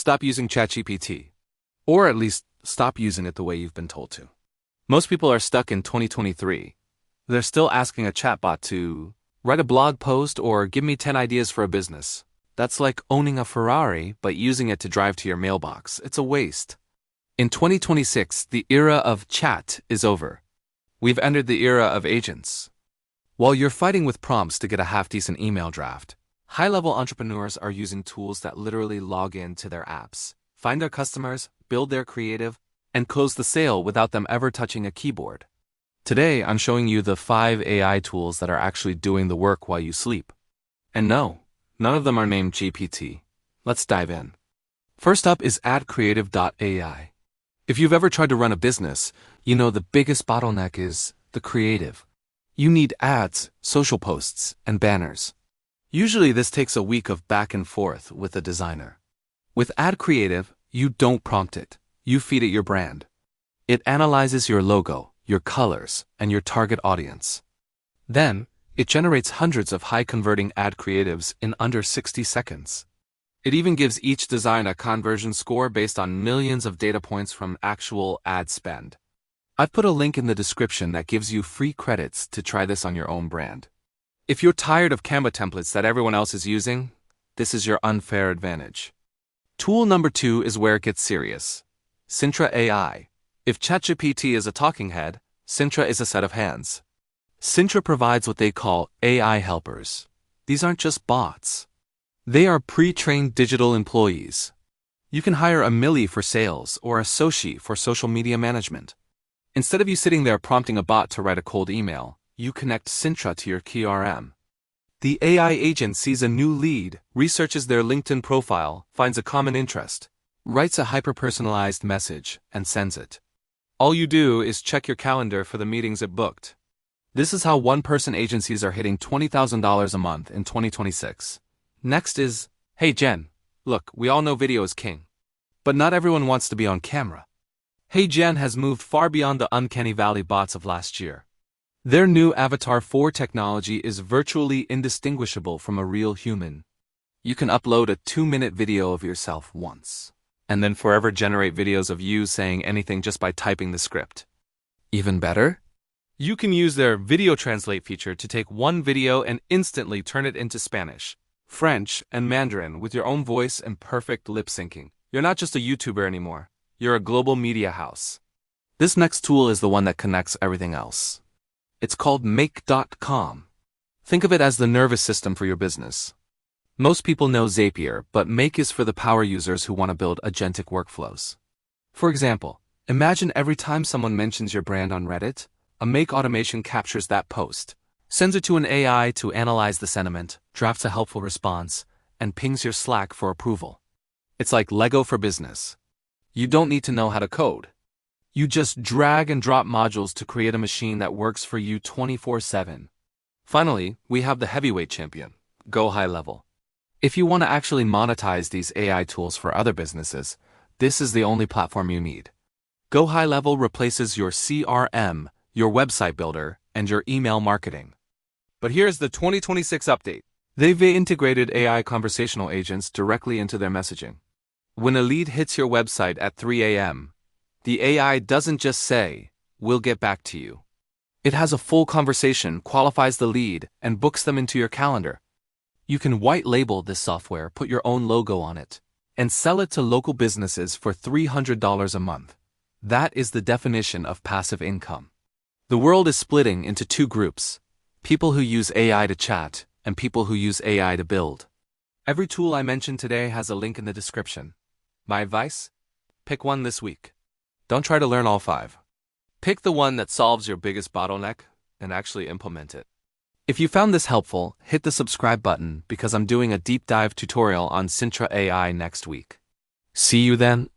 stop using ChatGPT. Or at least stop using it the way you've been told to. Most people are stuck in 2023. They're still asking a chatbot to write a blog post or give me 10 ideas for a business. That's like owning a Ferrari but using it to drive to your mailbox. It's a waste. In 2026, the era of chat is over. We've entered the era of agents. While you're fighting with prompts to get a half-decent email draft, high-level entrepreneurs are using tools that literally log in to their apps, find their customers, build their creative, and close the sale without them ever touching a keyboard. Today, I'm showing you the 5 AI tools that are actually doing the work while you sleep. And no, none of them are named GPT. Let's dive in. First up is addcreative.ai. If you've ever tried to run a business, you know the biggest bottleneck is the creative. You need ads, social posts, and banners. Usually this takes a week of back and forth with a designer. With Ad Creative, you don't prompt it. You feed it your brand. It analyzes your logo, your colors, and your target audience. Then, it generates hundreds of high-converting ad creatives in under 60 seconds. It even gives each design a conversion score based on millions of data points from actual ad spend. I've put a link in the description that gives you free credits to try this on your own brand. If you're tired of Canva templates that everyone else is using, this is your unfair advantage. Tool number 2 is where it gets serious. Sintra AI. If ChatGPT is a talking head, Sintra is a set of hands. Sintra provides what they call AI helpers. These aren't just bots. They are pre-trained digital employees. You can hire a Millie for sales or a Soshi for social media management. Instead of you sitting there prompting a bot to write a cold email, you connect Sintra to your KRM. The AI agent sees a new lead, researches their LinkedIn profile, finds a common interest, writes a hyper-personalized message, and sends it. All you do is check your calendar for the meetings it booked. This is how one-person agencies are hitting $20,000 a month in 2026. Next is, hey Jen, look, we all know video is king. But not everyone wants to be on camera. Hey Jen has moved far beyond the uncanny valley bots of last year. Their new Avatar 4 technology is virtually indistinguishable from a real human. You can upload a 2-minute video of yourself once, and then forever generate videos of you saying anything just by typing the script. Even better? You can use their video translate feature to take one video and instantly turn it into Spanish, French, and Mandarin with your own voice and perfect lip syncing. You're not just a YouTuber anymore. You're a global media house. This next tool is the one that connects everything else. It's called Make.com. Think of it as the nervous system for your business. Most people know Zapier, but Make is for the power users who want to build agentic workflows. For example, imagine every time someone mentions your brand on Reddit, a Make automation captures that post, sends it to an AI to analyze the sentiment, drafts a helpful response, and pings your Slack for approval. It's like Lego for business. You don't need to know how to code. You just drag and drop modules to create a machine that works for you 24/7. Finally, we have the heavyweight champion, GoHighLevel. If you want to actually monetize these AI tools for other businesses, this is the only platform you need. GoHighLevel replaces your CRM, your website builder, and your email marketing. But here's the 2026 update. They've integrated AI conversational agents directly into their messaging. When a lead hits your website at 3 a.m., the AI doesn't just say, "We'll get back to you." It has a full conversation, qualifies the lead, and books them into your calendar. You can white label this software, put your own logo on it, and sell it to local businesses for $300 a month. That is the definition of passive income. The world is splitting into 2 groups: people who use AI to chat and people who use AI to build. Every tool I mentioned today has a link in the description. My advice? Pick one this week. Don't try to learn all 5. Pick the one that solves your biggest bottleneck and actually implement it. If you found this helpful, hit the subscribe button because I'm doing a deep dive tutorial on Sintra AI next week. See you then.